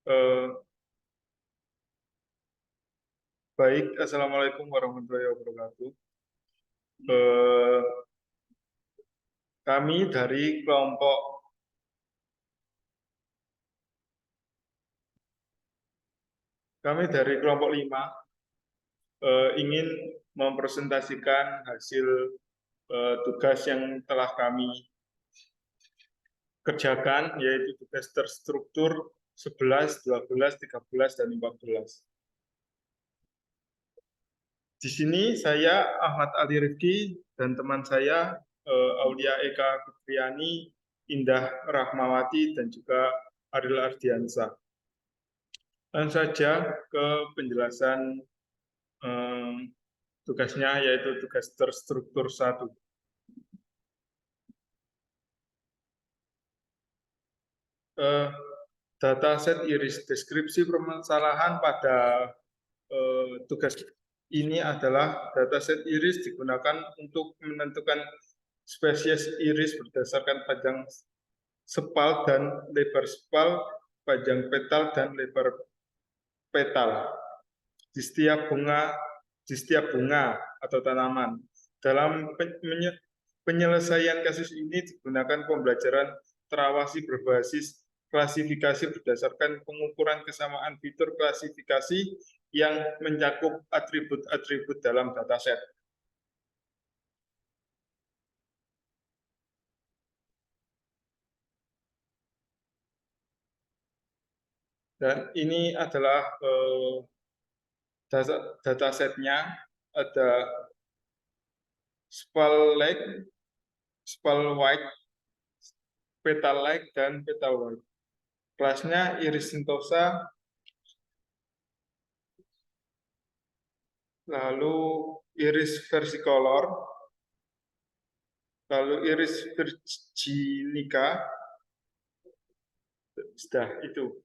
Eh, Baik, Assalamualaikum warahmatullahi wabarakatuh. Eh, kami dari kelompok kami dari kelompok 5 ingin mempresentasikan hasil tugas yang telah kami kerjakan, yaitu tugas terstruktur 11, 12, 13, dan 14. Di sini saya Ahmad Ali Rifki dan teman saya Aulia Eka Fitriani, Indah Rahmawati, dan juga Ariel Ardiansa. Langsung saja ke penjelasan tugasnya, yaitu tugas terstruktur 1. Dataset iris. Deskripsi permasalahan pada tugas ini adalah dataset iris digunakan untuk menentukan spesies iris berdasarkan panjang sepal dan lebar sepal, panjang petal dan lebar petal di setiap bunga atau tanaman. Dalam penyelesaian kasus ini digunakan pembelajaran terawasi berbasis klasifikasi berdasarkan pengukuran kesamaan fitur klasifikasi yang mencakup atribut-atribut dalam dataset. Dan ini adalah datasetnya. Ada spal leg, spal white, petal leg, dan petal white. Kelasnya iris sentosa, lalu iris versicolor, lalu iris virginica. Sudah itu.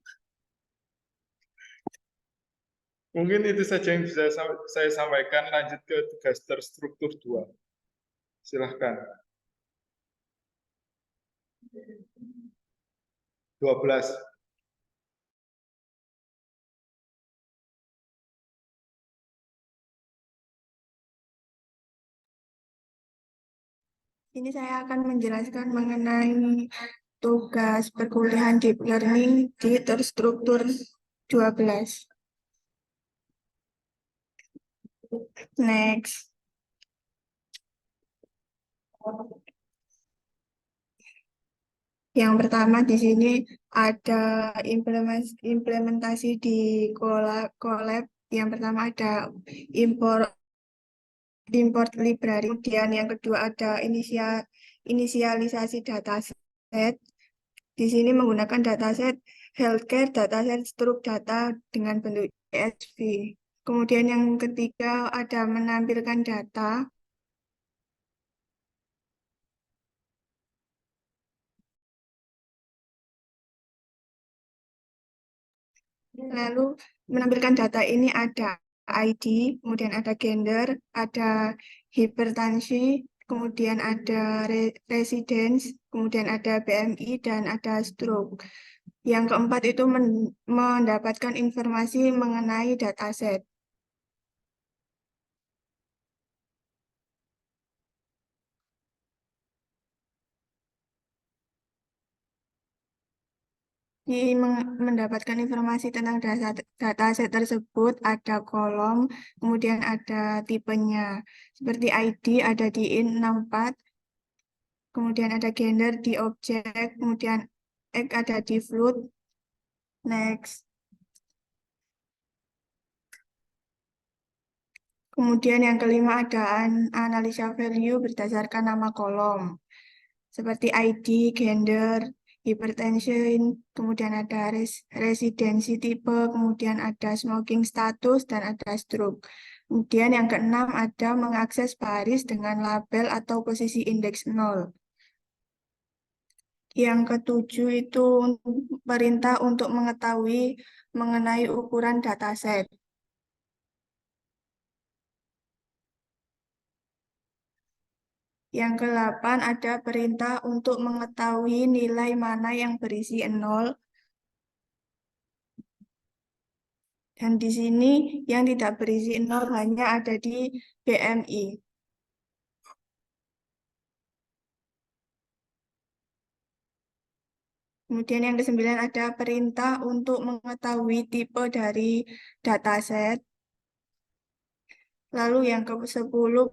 Mungkin itu saja yang bisa saya sampaikan. Lanjut ke tugas terstruktur 2. Silahkan. 12. Ini saya akan menjelaskan mengenai tugas perkuliahan deep learning di terstruktur 12. Next. Yang pertama di sini ada implementasi di Colab. Yang pertama ada import library, kemudian yang kedua ada inisialisasi dataset. Di sini menggunakan dataset healthcare, dataset struk data dengan bentuk ESV. Kemudian yang ketiga ada menampilkan data. Lalu menampilkan data ini ada ID, kemudian ada gender, ada hipertensi, kemudian ada residence, kemudian ada BMI, dan ada stroke. Yang keempat itu mendapatkan informasi mengenai dataset. Mendapatkan informasi tentang dataset tersebut ada kolom, kemudian ada tipenya. Seperti ID ada di int64, kemudian ada gender di objek, kemudian X ada di float. Next. Kemudian yang kelima ada analisa value berdasarkan nama kolom. Seperti ID, gender, hipertension, kemudian ada residensi tipe, kemudian ada smoking status, dan ada stroke. Kemudian yang keenam ada mengakses baris dengan label atau posisi indeks 0. Yang ketujuh itu perintah untuk mengetahui mengenai ukuran dataset. Yang ke-8 ada perintah untuk mengetahui nilai mana yang berisi 0. Dan di sini yang tidak berisi 0 hanya ada di BMI. Kemudian yang ke-9 ada perintah untuk mengetahui tipe dari dataset. Lalu yang ke-10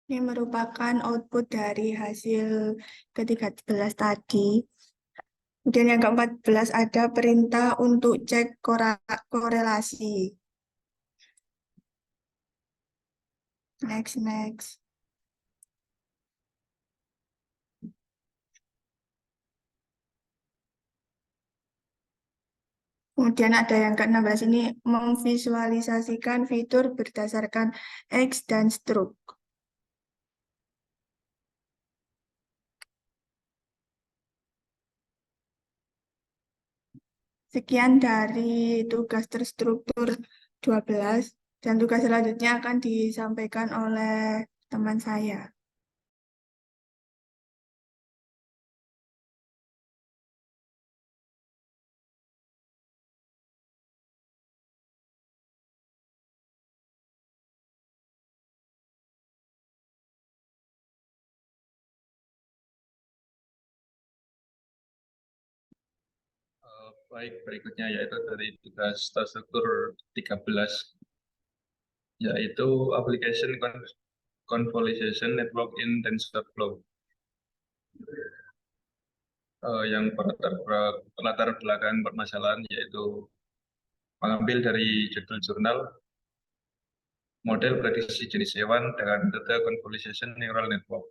ini merupakan output dari hasil ke-13 tadi. Kemudian yang ke-14 ada perintah untuk cek korelasi. Next. Kemudian ada yang ke-16 ini memvisualisasikan fitur berdasarkan X dan stroke. Sekian dari tugas terstruktur 12 dan tugas selanjutnya akan disampaikan oleh teman saya. Baik, berikutnya yaitu dari tugas terstruktur 13, yaitu Application Convolution Network in TensorFlow. Yang latar belakang permasalahan yaitu mengambil dari judul jurnal model prediksi jenis hewan dengan metode convolution neural network.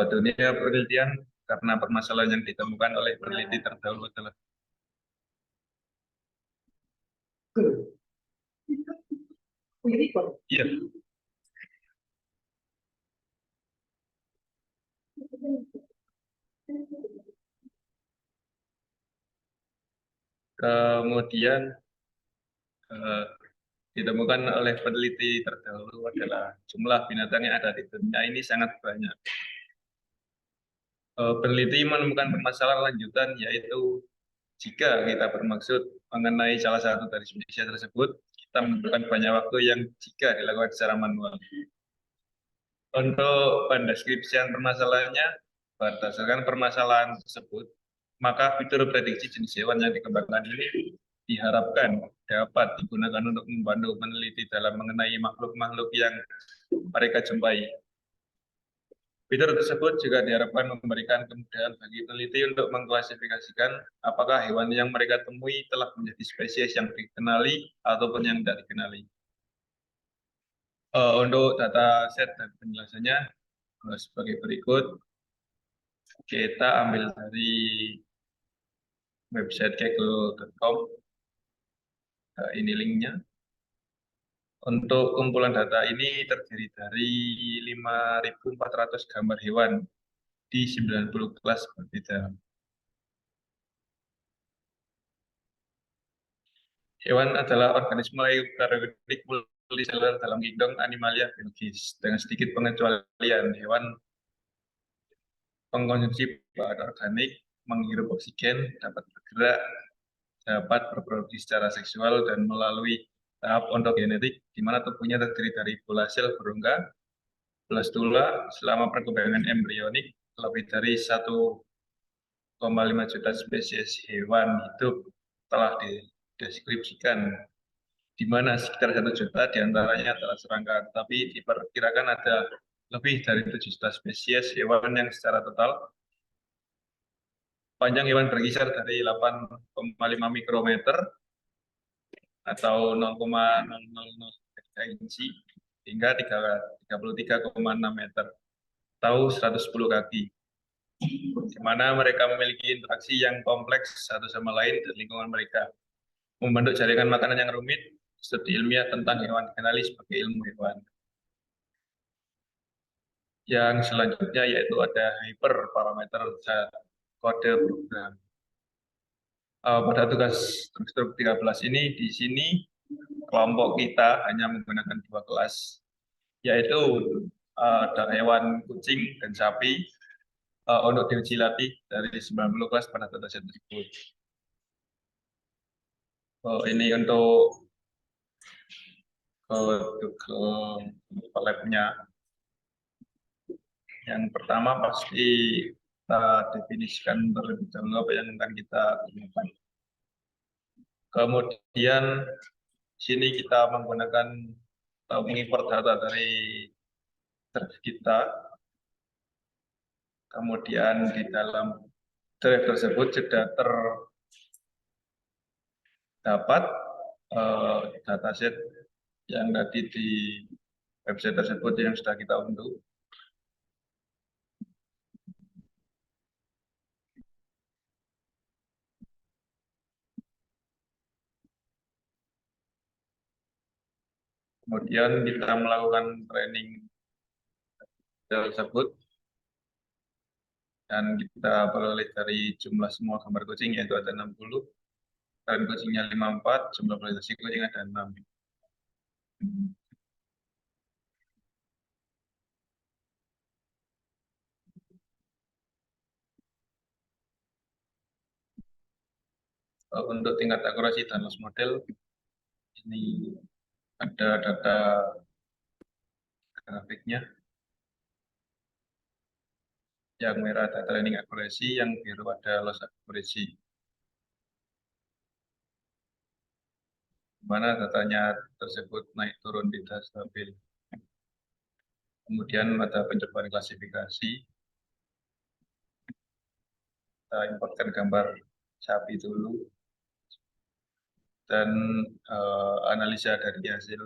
Dunia penelitian karena permasalahan yang ditemukan oleh peneliti terdahulu adalah iya. Kemudian ditemukan oleh peneliti terdahulu adalah jumlah binatang yang ada di dunia ini sangat banyak. Peneliti menemukan permasalahan lanjutan yaitu jika kita bermaksud mengenai salah satu dari spesies tersebut, kita membutuhkan banyak waktu yang jika dilakukan secara manual. Untuk pendeskripsian permasalahannya, berdasarkan permasalahan tersebut, maka fitur prediksi jenis hewan yang dikembangkan ini diharapkan dapat digunakan untuk membantu peneliti dalam mengenai makhluk-makhluk yang mereka jumpai. Fitur tersebut juga diharapkan memberikan kemudahan bagi peneliti untuk mengklasifikasikan apakah hewan yang mereka temui telah menjadi spesies yang dikenali ataupun yang tidak dikenali. Untuk data set dan penjelasannya sebagai berikut. Kita ambil dari website kaggle.com. Ini linknya. Untuk kumpulan data ini terdiri dari 5.400 gambar hewan di 90 kelas berbeda. Hewan adalah organisme eukariotik multiseluler dalam kingdom Animalia biologis. Dengan sedikit pengecualian, hewan pengkonsumsi bahan organik, menghirup oksigen, dapat bergerak, dapat berproduksi secara seksual, dan melalui tahap ontogenetik, di mana tubuhnya terdiri dari bola sel berongga, Blastula selama perkembangan embrionik lebih dari 1,5 juta spesies hewan hidup telah dideskripsikan, di mana sekitar 1 juta diantaranya adalah serangga, tetapi diperkirakan ada lebih dari 7 juta spesies hewan yang secara total panjang hewan berkisar dari 8,5 mikrometer atau 0,003 inci hingga 33,6 meter atau 110 kaki, di mana mereka memiliki interaksi yang kompleks satu sama lain di lingkungan mereka, membentuk jaringan makanan yang rumit. Studi ilmiah tentang hewan dikenali sebagai ilmu hewan. Yang selanjutnya yaitu ada hyperparameter kode program. Pada tugas struktur 13 ini, di sini kelompok kita hanya menggunakan 2 kelas, yaitu ada hewan kucing dan sapi untuk diuji latih dari 90 kelas pada dataset tersebut. Ini untuk lab-nya. Yang pertama pasti kita definisikan terlebih dahulu apa yang akan kita gunakan. Kemudian sini kita menggunakan atau mengimport data dari drive kita. Kemudian di dalam drive tersebut sudah terdapat dataset yang tadi di website tersebut yang sudah kita unduh. Kemudian kita melakukan training tersebut dan kita peroleh dari jumlah semua gambar kucing yaitu ada 60, dan kucingnya 54, jumlah validasi kucing ada 6. Untuk tingkat akurasi dan loss model, ini ada data grafiknya. Yang merah ada training accuracy, yang biru ada loss accuracy. Mana datanya tersebut naik turun tidak stabil. Kemudian ada pencobaan klasifikasi. Kita importkan gambar sapi dulu. Dan analisa dari hasil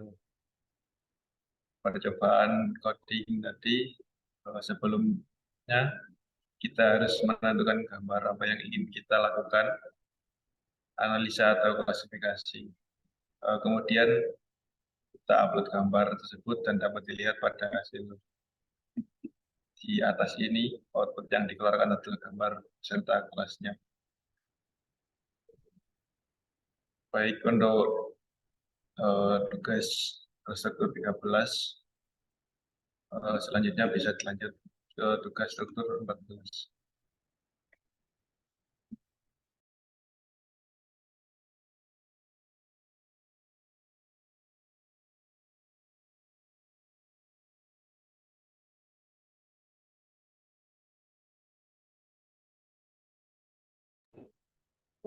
percobaan coding tadi. Sebelumnya kita harus menentukan gambar apa yang ingin kita lakukan, analisa atau klasifikasi. Kemudian kita upload gambar tersebut dan dapat dilihat pada hasil di atas ini, output yang dikeluarkan adalah gambar serta kelasnya. Baik, untuk tugas struktur 13, selanjutnya bisa dilanjut ke tugas struktur 14.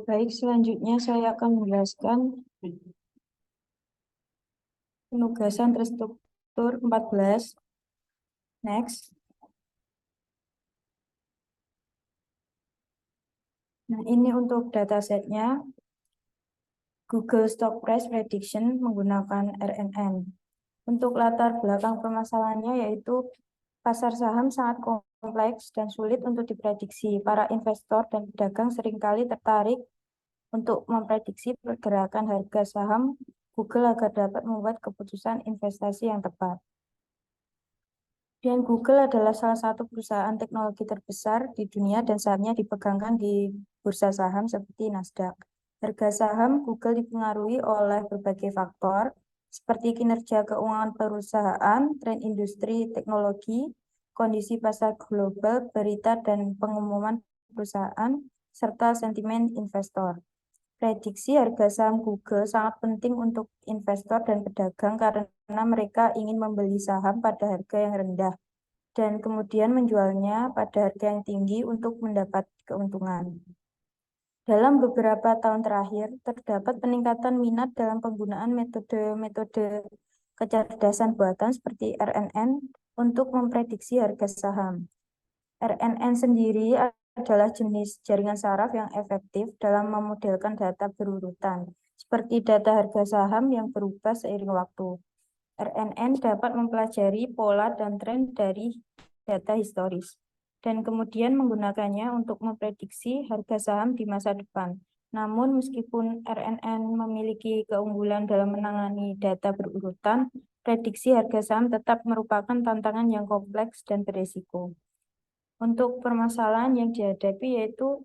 Baik, selanjutnya saya akan menjelaskan penugasan terstruktur 14. Next. Nah, ini untuk datasetnya Google Stock Price Prediction menggunakan RNN. Untuk latar belakang permasalahannya yaitu pasar saham sangat kompleks dan sulit untuk diprediksi. Para investor dan pedagang seringkali tertarik untuk memprediksi pergerakan harga saham Google agar dapat membuat keputusan investasi yang tepat. Dan Google adalah salah satu perusahaan teknologi terbesar di dunia dan sahamnya dipegangkan di bursa saham seperti Nasdaq. Harga saham Google dipengaruhi oleh berbagai faktor, seperti kinerja keuangan perusahaan, tren industri teknologi, kondisi pasar global, berita dan pengumuman perusahaan, serta sentimen investor. Prediksi harga saham Google sangat penting untuk investor dan pedagang karena mereka ingin membeli saham pada harga yang rendah dan kemudian menjualnya pada harga yang tinggi untuk mendapat keuntungan. Dalam beberapa tahun terakhir, terdapat peningkatan minat dalam penggunaan metode-metode kecerdasan buatan seperti RNN untuk memprediksi harga saham. RNN sendiri adalah jenis jaringan saraf yang efektif dalam memodelkan data berurutan, seperti data harga saham yang berubah seiring waktu. RNN dapat mempelajari pola dan tren dari data historis, dan kemudian menggunakannya untuk memprediksi harga saham di masa depan. Namun, meskipun RNN memiliki keunggulan dalam menangani data berurutan, prediksi harga saham tetap merupakan tantangan yang kompleks dan berisiko. Untuk permasalahan yang dihadapi yaitu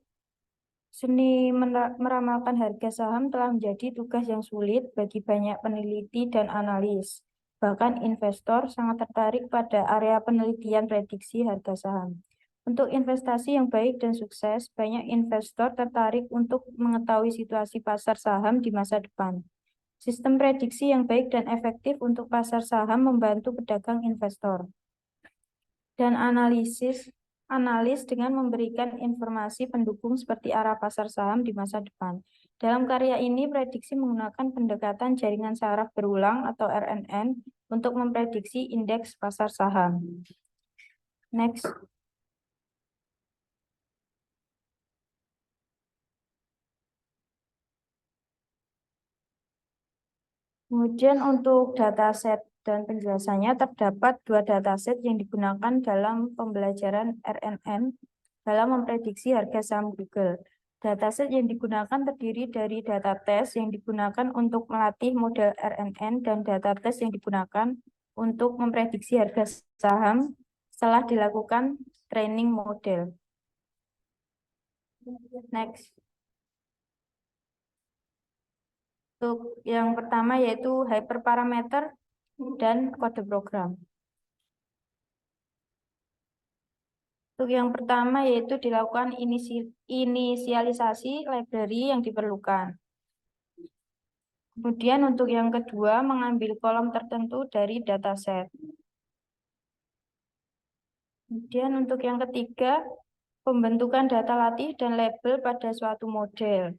seni meramalkan harga saham telah menjadi tugas yang sulit bagi banyak peneliti dan analis. Bahkan investor sangat tertarik pada area penelitian prediksi harga saham. Untuk investasi yang baik dan sukses, banyak investor tertarik untuk mengetahui situasi pasar saham di masa depan. Sistem prediksi yang baik dan efektif untuk pasar saham membantu pedagang investor dan analis dengan memberikan informasi pendukung seperti arah pasar saham di masa depan. Dalam karya ini, prediksi menggunakan pendekatan jaringan saraf berulang atau RNN untuk memprediksi indeks pasar saham. Next. Kemudian untuk dataset dan penjelasannya terdapat dua dataset yang digunakan dalam pembelajaran RNN dalam memprediksi harga saham Google. Dataset yang digunakan terdiri dari data tes yang digunakan untuk melatih model RNN dan data tes yang digunakan untuk memprediksi harga saham setelah dilakukan training model. Next. Untuk yang pertama yaitu hyperparameter dan kode program. Untuk yang pertama yaitu dilakukan inisialisasi library yang diperlukan. Kemudian untuk yang kedua mengambil kolom tertentu dari dataset. Kemudian untuk yang ketiga pembentukan data latih dan label pada suatu model.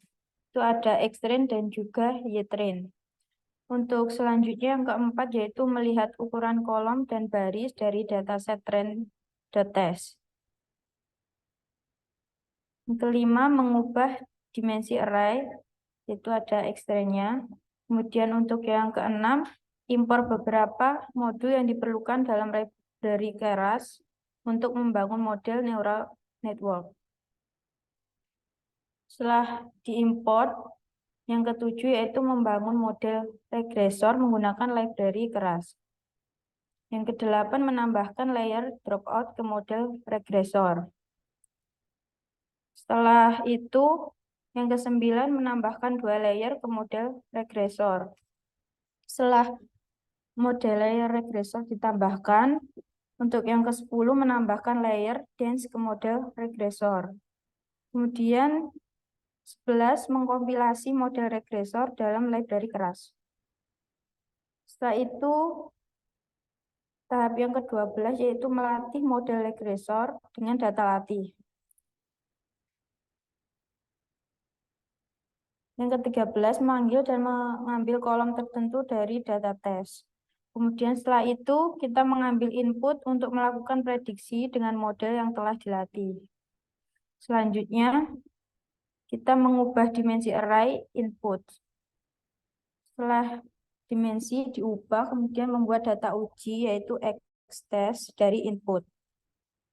Itu ada X-train dan juga Y-train. Untuk selanjutnya yang keempat yaitu melihat ukuran kolom dan baris dari dataset train.test. Yang kelima mengubah dimensi array, yaitu ada X-train-nya. Kemudian untuk yang keenam impor beberapa modul yang diperlukan dalam library Keras untuk membangun model neural network. Setelah diimport, yang ketujuh yaitu membangun model regresor menggunakan library Keras. Yang kedelapan menambahkan layer dropout ke model regresor. Setelah itu, yang kesembilan menambahkan 2 layer ke model regresor. Setelah model layer regresor ditambahkan, untuk yang ke-10 menambahkan layer dense ke model regresor. Kemudian 11 mengkompilasi model regresor dalam library Keras. Setelah itu, tahap yang ke-12 yaitu melatih model regresor dengan data latih. Yang ke-13 memanggil dan mengambil kolom tertentu dari data tes. Kemudian setelah itu kita mengambil input untuk melakukan prediksi dengan model yang telah dilatih. Selanjutnya kita mengubah dimensi array input. Setelah dimensi diubah, kemudian membuat data uji yaitu X-test dari input.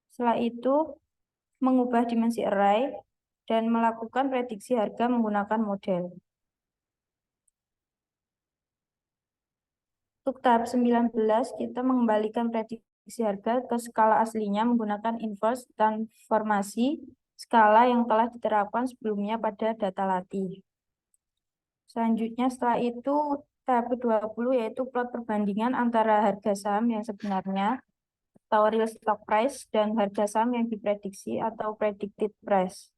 Setelah itu mengubah dimensi array dan melakukan prediksi harga menggunakan model. Untuk tahap 19, kita mengembalikan prediksi harga ke skala aslinya menggunakan inverse transformasi skala yang telah diterapkan sebelumnya pada data latih. Selanjutnya setelah itu tahap ke-20 yaitu plot perbandingan antara harga saham yang sebenarnya atau real stock price dan harga saham yang diprediksi atau predicted price.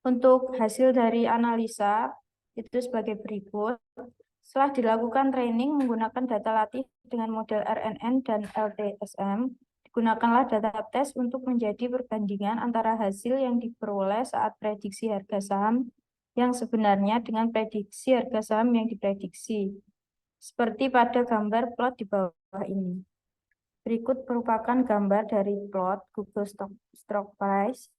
Untuk hasil dari analisa itu sebagai berikut. Setelah dilakukan training menggunakan data latih dengan model RNN dan LTSM, digunakanlah data tes untuk menjadi perbandingan antara hasil yang diperoleh saat prediksi harga saham yang sebenarnya dengan prediksi harga saham yang diprediksi. Seperti pada gambar plot di bawah ini. Berikut merupakan gambar dari plot Google Stock Price.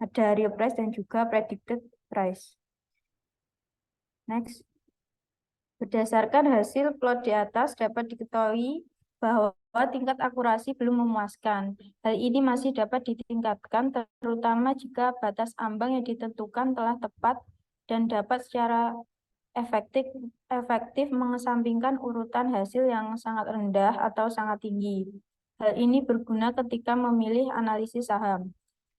Ada real price dan juga predicted price. Next. Berdasarkan hasil plot di atas dapat diketahui bahwa tingkat akurasi belum memuaskan. Hal ini masih dapat ditingkatkan terutama jika batas ambang yang ditentukan telah tepat dan dapat secara efektif mengesampingkan urutan hasil yang sangat rendah atau sangat tinggi. Hal ini berguna ketika memilih analisis saham.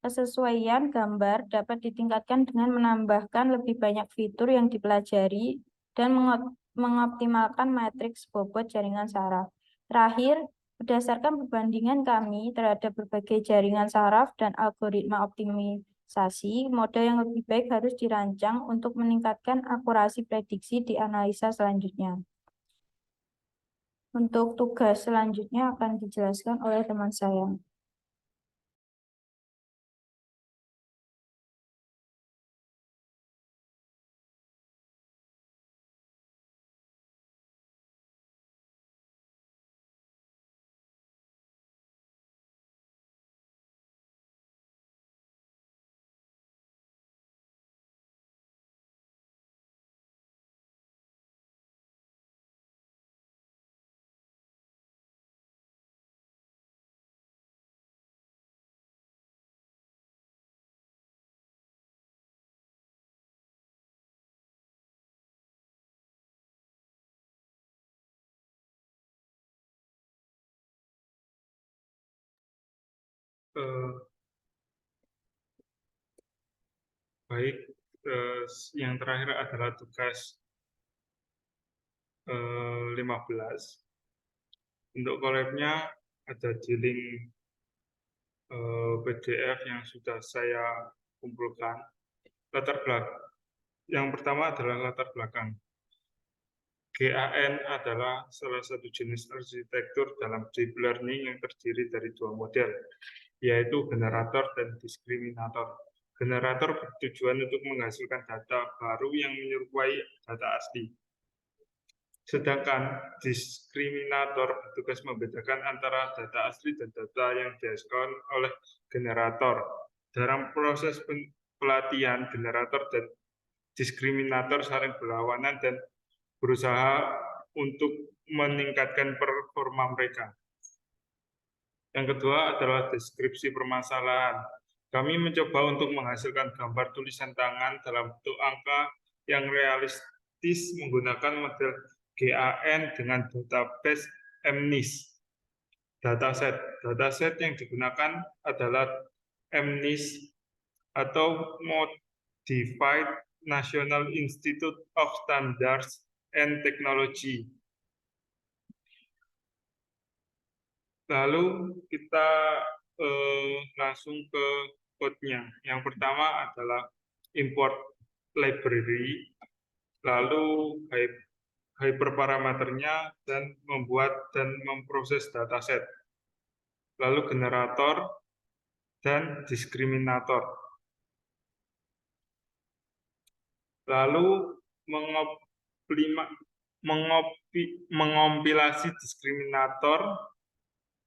Kesesuaian gambar dapat ditingkatkan dengan menambahkan lebih banyak fitur yang dipelajari dan mengoptimalkan matriks bobot jaringan saraf. Terakhir, berdasarkan perbandingan kami terhadap berbagai jaringan saraf dan algoritma optimisasi, model yang lebih baik harus dirancang untuk meningkatkan akurasi prediksi di analisa selanjutnya. Untuk tugas selanjutnya akan dijelaskan oleh teman saya. Baik, yang terakhir adalah tugas 15. Untuk collab-nya ada di link PDF yang sudah saya kumpulkan. Latar belakang. Yang pertama adalah latar belakang. GAN adalah salah satu jenis arsitektur dalam deep learning yang terdiri dari dua model, yaitu generator dan diskriminator. Generator bertujuan untuk menghasilkan data baru yang menyerupai data asli. Sedangkan diskriminator bertugas membedakan antara data asli dan data yang dihasilkan oleh generator. Dalam proses pelatihan, generator dan diskriminator saling berlawanan dan berusaha untuk meningkatkan performa mereka. Yang kedua adalah deskripsi permasalahan. Kami mencoba untuk menghasilkan gambar tulisan tangan dalam bentuk angka yang realistis menggunakan model GAN dengan database MNIST. Dataset yang digunakan adalah MNIST atau Modified National Institute of Standards and Technology. Lalu kita langsung ke code-nya. Yang pertama adalah import library, lalu hyperparameternya, dan membuat dan memproses dataset. Lalu generator dan diskriminator. Lalu mengompilasi diskriminator.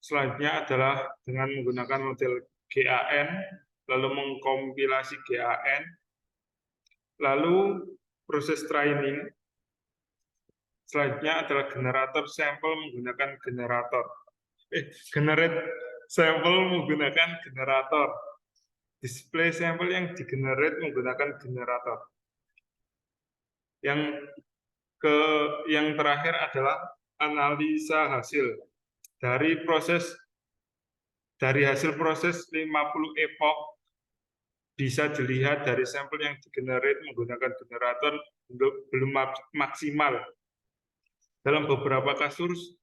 Selanjutnya adalah dengan menggunakan model GAN, lalu mengkompilasi GAN, lalu proses training. Selanjutnya adalah generator sampel menggunakan generate sampel menggunakan generator. Display sampel yang digenerate menggunakan generator. Yang terakhir adalah analisa hasil. Dari hasil proses 50 epoch bisa dilihat dari sampel yang digenerate menggunakan generator belum maksimal. Dalam beberapa kasus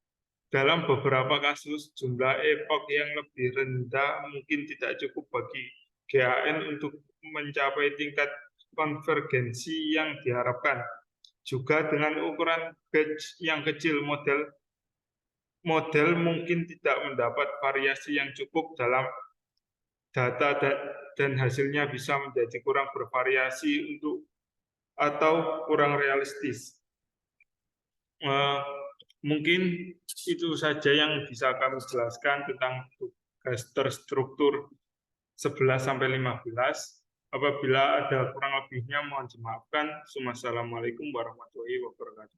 jumlah epoch yang lebih rendah mungkin tidak cukup bagi GAN untuk mencapai tingkat konvergensi yang diharapkan. Juga dengan ukuran batch yang kecil, model mungkin tidak mendapat variasi yang cukup dalam data dan hasilnya bisa menjadi kurang bervariasi atau kurang realistis. Mungkin itu saja yang bisa kami jelaskan tentang tugas terstruktur 11-15. Apabila ada kurang lebihnya mohon dimaafkan. Wassalamualaikum warahmatullahi wabarakatuh.